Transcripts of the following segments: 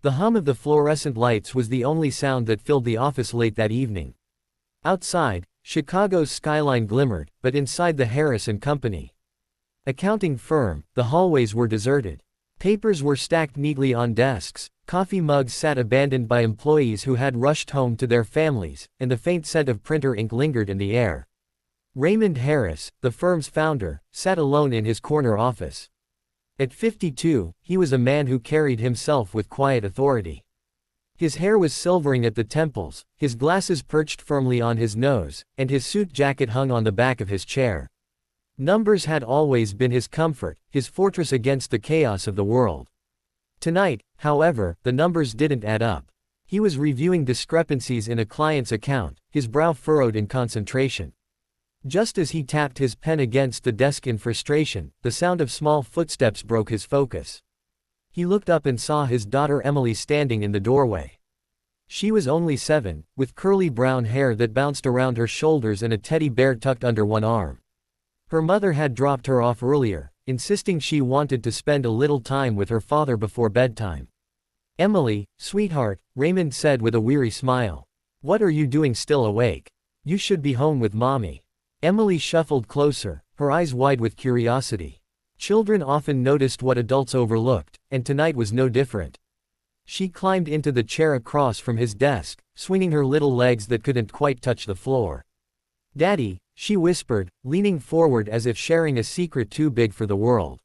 The hum of the fluorescent lights was the only sound that filled the office late that evening. Outside, Chicago's skyline glimmered, but inside the Harris & Company accounting firm, the hallways were deserted. Papers were stacked neatly on desks, coffee mugs sat abandoned by employees who had rushed home to their families, and the faint scent of printer ink lingered in the air. Raymond Harris, the firm's founder, sat alone in his corner office. At 52, he was a man who carried himself with quiet authority. His hair was silvering at the temples, his glasses perched firmly on his nose, and his suit jacket hung on the back of his chair. Numbers had always been his comfort, his fortress against the chaos of the world. Tonight, however, the numbers didn't add up. He was reviewing discrepancies in a client's account, his brow furrowed in concentration. Just as he tapped his pen against the desk in frustration, the sound of small footsteps broke his focus. He looked up and saw his daughter Emily standing in the doorway. She was only 7, with curly brown hair that bounced around her shoulders and a teddy bear tucked under one arm. Her mother had dropped her off earlier, insisting she wanted to spend a little time with her father before bedtime. "Emily, sweetheart," Raymond said with a weary smile. "What are you doing still awake? You should be home with mommy." Emily shuffled closer, her eyes wide with curiosity. Children often noticed what adults overlooked, and tonight was no different. She climbed into the chair across from his desk, swinging her little legs that couldn't quite touch the floor. "Daddy," she whispered, leaning forward as if sharing a secret too big for the world.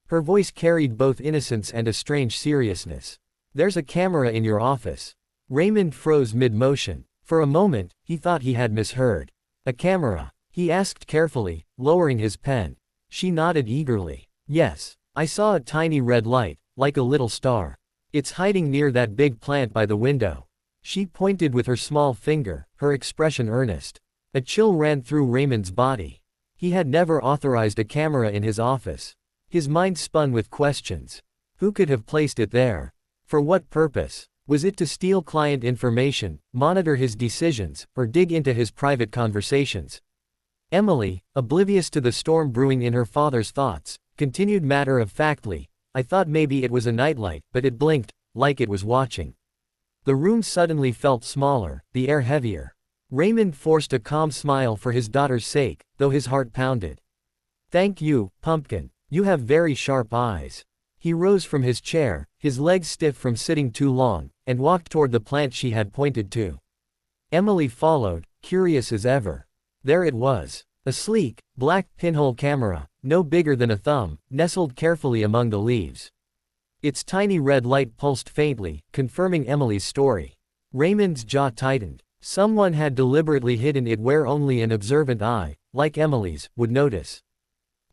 Her voice carried both innocence and a strange seriousness. "There's a camera in your office." Raymond froze mid-motion. For a moment, he thought he had misheard. "A camera?" he asked carefully, lowering his pen. She nodded eagerly. "Yes. I saw a tiny red light, like a little star. It's hiding near that big plant by the window." She pointed with her small finger, her expression earnest. A chill ran through Raymond's body. He had never authorized a camera in his office. His mind spun with questions. Who could have placed it there? For what purpose? Was it to steal client information, monitor his decisions, or dig into his private conversations? Emily, oblivious to the storm brewing in her father's thoughts, continued matter-of-factly, "I thought maybe it was a nightlight, but it blinked, like it was watching." The room suddenly felt smaller, the air heavier. Raymond forced a calm smile for his daughter's sake, though his heart pounded. "Thank you, Pumpkin. You have very sharp eyes." He rose from his chair, his legs stiff from sitting too long, and walked toward the plant she had pointed to. Emily followed, curious as ever. There it was. A sleek, black pinhole camera, no bigger than a thumb, nestled carefully among the leaves. Its tiny red light pulsed faintly, confirming Emily's story. Raymond's jaw tightened. Someone had deliberately hidden it where only an observant eye, like Emily's, would notice.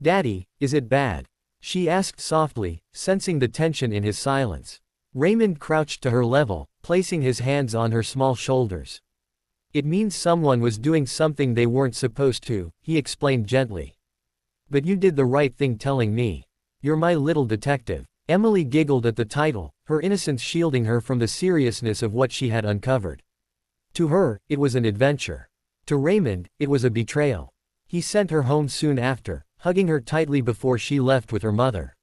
"Daddy, is it bad?" she asked softly, sensing the tension in his silence. Raymond crouched to her level, placing his hands on her small shoulders. "It means someone was doing something they weren't supposed to," he explained gently. "But you did the right thing telling me. You're my little detective." Emily giggled at the title, her innocence shielding her from the seriousness of what she had uncovered. To her, it was an adventure. To Raymond, it was a betrayal. He sent her home soon after, hugging her tightly before she left with her mother.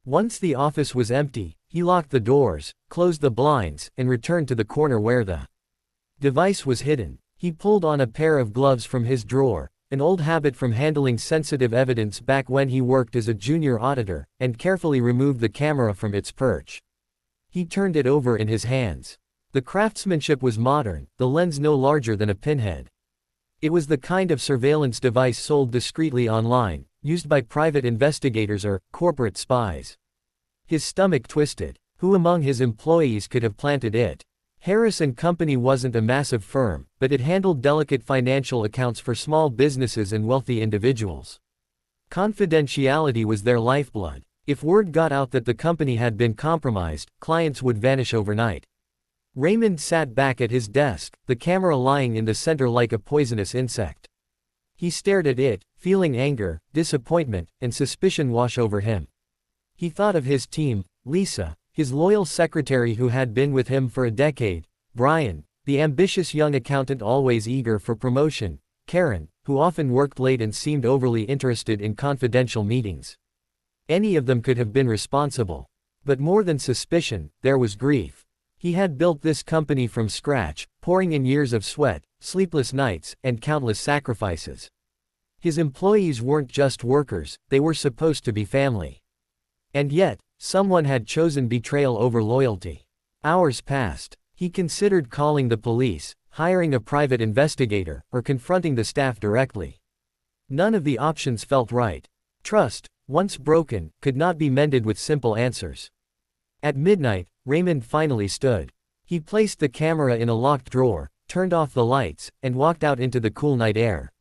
Once the office was empty, he locked the doors, closed the blinds, and returned to the corner where the device was hidden. He pulled on a pair of gloves from his drawer, an old habit from handling sensitive evidence back when he worked as a junior auditor, and carefully removed the camera from its perch. He turned it over in his hands. The craftsmanship was modern, the lens no larger than a pinhead. It was the kind of surveillance device sold discreetly online, used by private investigators or corporate spies. His stomach twisted. Who among his employees could have planted it? Harris & Company wasn't a massive firm, but it handled delicate financial accounts for small businesses and wealthy individuals. Confidentiality was their lifeblood. If word got out that the company had been compromised, clients would vanish overnight. Raymond sat back at his desk, the camera lying in the center like a poisonous insect. He stared at it, feeling anger, disappointment, and suspicion wash over him. He thought of his team, Lisa, his loyal secretary who had been with him for a decade, Brian, the ambitious young accountant always eager for promotion, Karen, who often worked late and seemed overly interested in confidential meetings. Any of them could have been responsible. But more than suspicion, there was grief. He had built this company from scratch, pouring in years of sweat, sleepless nights, and countless sacrifices. His employees weren't just workers, they were supposed to be family. And yet, someone had chosen betrayal over loyalty. Hours passed. He considered calling the police, hiring a private investigator, or confronting the staff directly. None of the options felt right. Trust, once broken, could not be mended with simple answers. At midnight, Raymond finally stood. He placed the camera in a locked drawer, turned off the lights, and walked out into the cool night air.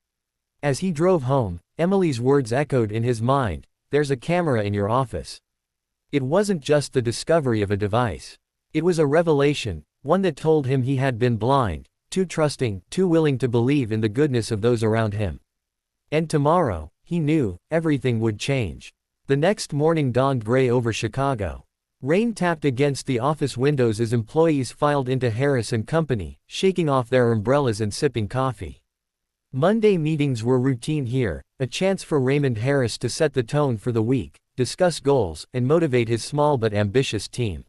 As he drove home, Emily's words echoed in his mind, "There's a camera in your office." It wasn't just the discovery of a device. It was a revelation, one that told him he had been blind, too trusting, too willing to believe in the goodness of those around him. And tomorrow, he knew, everything would change. The next morning dawned gray over Chicago. Rain tapped against the office windows as employees filed into Harris & Company, shaking off their umbrellas and sipping coffee. Monday meetings were routine here, a chance for Raymond Harris to set the tone for the week, discuss goals, and motivate his small but ambitious team.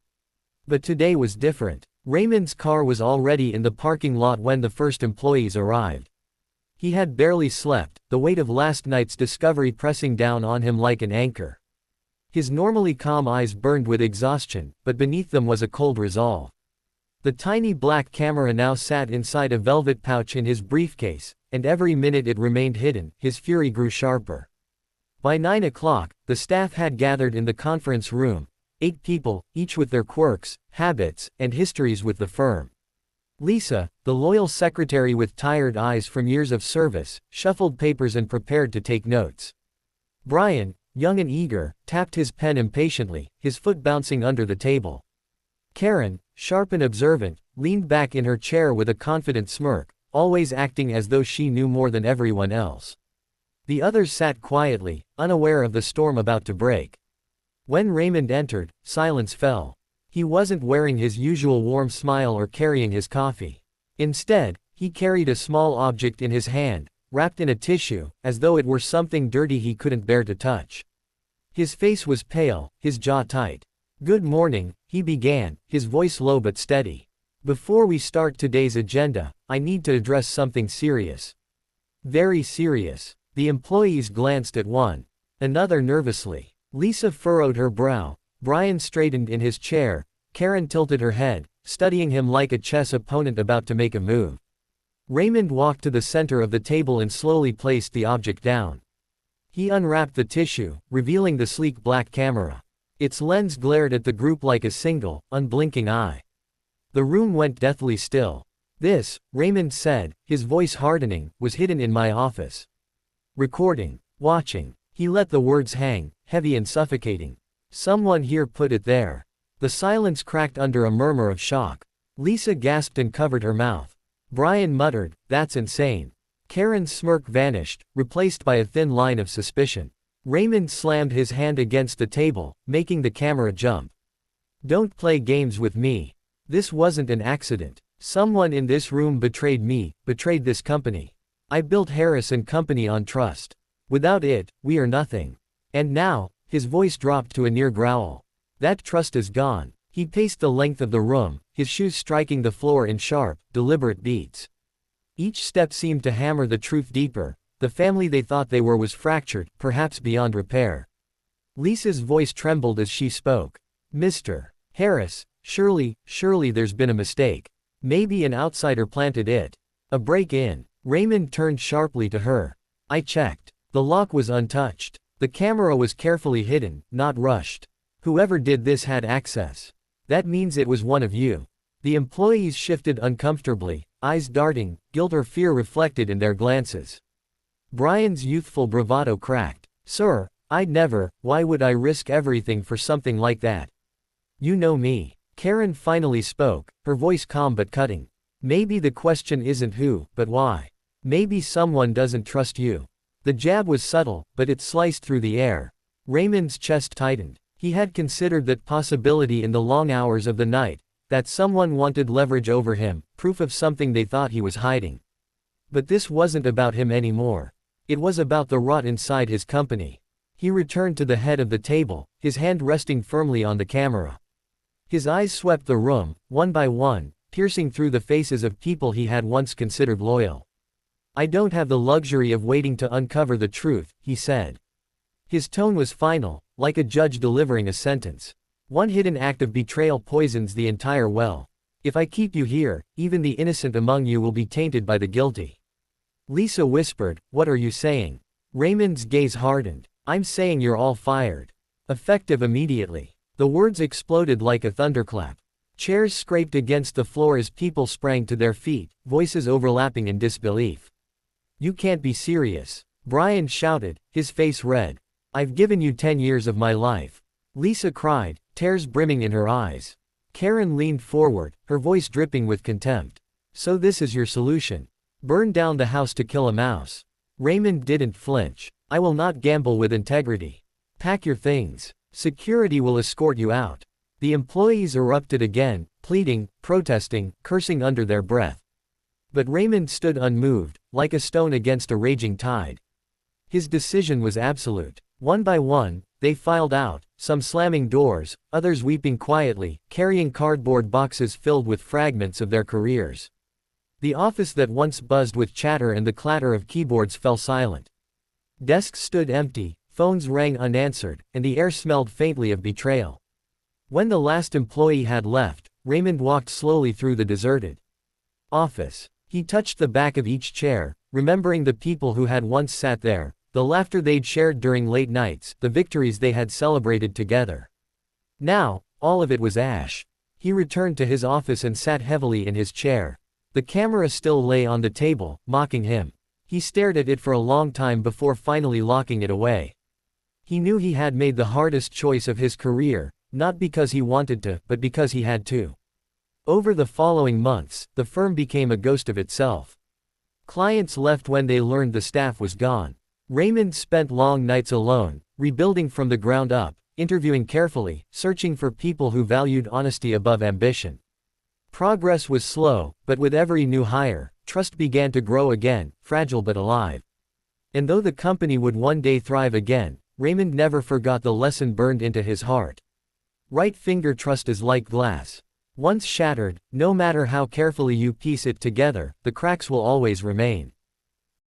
But today was different. Raymond's car was already in the parking lot when the first employees arrived. He had barely slept, the weight of last night's discovery pressing down on him like an anchor. His normally calm eyes burned with exhaustion, but beneath them was a cold resolve. The tiny black camera now sat inside a velvet pouch in his briefcase, and every minute it remained hidden, his fury grew sharper. By 9 o'clock, the staff had gathered in the conference room, 8 people, each with their quirks, habits, and histories with the firm. Lisa, the loyal secretary with tired eyes from years of service, shuffled papers and prepared to take notes. Brian, young and eager, tapped his pen impatiently, his foot bouncing under the table. Karen, sharp and observant, leaned back in her chair with a confident smirk, always acting as though she knew more than everyone else. The others sat quietly, unaware of the storm about to break. When Raymond entered, silence fell. He wasn't wearing his usual warm smile or carrying his coffee. Instead, he carried a small object in his hand, wrapped in a tissue, as though it were something dirty he couldn't bear to touch. His face was pale, his jaw tight. "Good morning," he began, his voice low but steady. "Before we start today's agenda, I need to address something serious." "Very serious." The employees glanced at one another nervously. Lisa furrowed her brow, Brian straightened in his chair, Karen tilted her head, studying him like a chess opponent about to make a move. Raymond walked to the center of the table and slowly placed the object down. He unwrapped the tissue, revealing the sleek black camera. Its lens glared at the group like a single, unblinking eye. The room went deathly still. "This," Raymond said, his voice hardening, "was hidden in my office. Recording. Watching." He let the words hang, heavy and suffocating. "Someone here put it there." The silence cracked under a murmur of shock. Lisa gasped and covered her mouth. Brian muttered, "That's insane." Karen's smirk vanished, replaced by a thin line of suspicion. Raymond slammed his hand against the table, making the camera jump. "Don't play games with me. This wasn't an accident. Someone in this room betrayed me, betrayed this company. I built Harris & Company on trust. Without it, we are nothing. And now," his voice dropped to a near growl, "that trust is gone." He paced the length of the room, his shoes striking the floor in sharp, deliberate beats. Each step seemed to hammer the truth deeper. The family they thought they were was fractured, perhaps beyond repair. Lisa's voice trembled as she spoke. "Mr. Harris, surely there's been a mistake. Maybe an outsider planted it. A break-in." Raymond turned sharply to her. "I checked. The lock was untouched. The camera was carefully hidden, not rushed. Whoever did this had access. That means it was one of you." The employees shifted uncomfortably, eyes darting, guilt or fear reflected in their glances. Brian's youthful bravado cracked. "Sir, I'd never. Why would I risk everything for something like that? You know me." Karen finally spoke, her voice calm but cutting. "Maybe the question isn't who, but why. Maybe someone doesn't trust you." The jab was subtle, but it sliced through the air. Raymond's chest tightened. He had considered that possibility in the long hours of the night, that someone wanted leverage over him, proof of something they thought he was hiding. But this wasn't about him anymore. It was about the rot inside his company. He returned to the head of the table, his hand resting firmly on the camera. His eyes swept the room, one by one, piercing through the faces of people he had once considered loyal. "I don't have the luxury of waiting to uncover the truth," he said. His tone was final, like a judge delivering a sentence. "One hidden act of betrayal poisons the entire well. If I keep you here, even the innocent among you will be tainted by the guilty." Lisa whispered, "What are you saying?" Raymond's gaze hardened. "I'm saying you're all fired. Effective immediately." The words exploded like a thunderclap. Chairs scraped against the floor as people sprang to their feet, voices overlapping in disbelief. "You can't be serious," Brian shouted, his face red. "I've given you 10 years of my life." Lisa cried, tears brimming in her eyes. Karen leaned forward, her voice dripping with contempt. "So this is your solution? Burn down the house to kill a mouse?" Raymond didn't flinch. "I will not gamble with integrity. Pack your things. Security will escort you out." The employees erupted again, pleading, protesting, cursing under their breath. But Raymond stood unmoved, like a stone against a raging tide. His decision was absolute. One by one, they filed out, some slamming doors, others weeping quietly, carrying cardboard boxes filled with fragments of their careers. The office that once buzzed with chatter and the clatter of keyboards fell silent. Desks stood empty, phones rang unanswered, and the air smelled faintly of betrayal. When the last employee had left, Raymond walked slowly through the deserted office. He touched the back of each chair, remembering the people who had once sat there, the laughter they'd shared during late nights, the victories they had celebrated together. Now, all of it was ash. He returned to his office and sat heavily in his chair. The camera still lay on the table, mocking him. He stared at it for a long time before finally locking it away. He knew he had made the hardest choice of his career, not because he wanted to, but because he had to. Over the following months, the firm became a ghost of itself. Clients left when they learned the staff was gone. Raymond spent long nights alone, rebuilding from the ground up, interviewing carefully, searching for people who valued honesty above ambition. Progress was slow, but with every new hire, trust began to grow again, fragile but alive. And though the company would one day thrive again, Raymond never forgot the lesson burned into his heart. Right finger trust is like glass. Once shattered, no matter how carefully you piece it together, the cracks will always remain.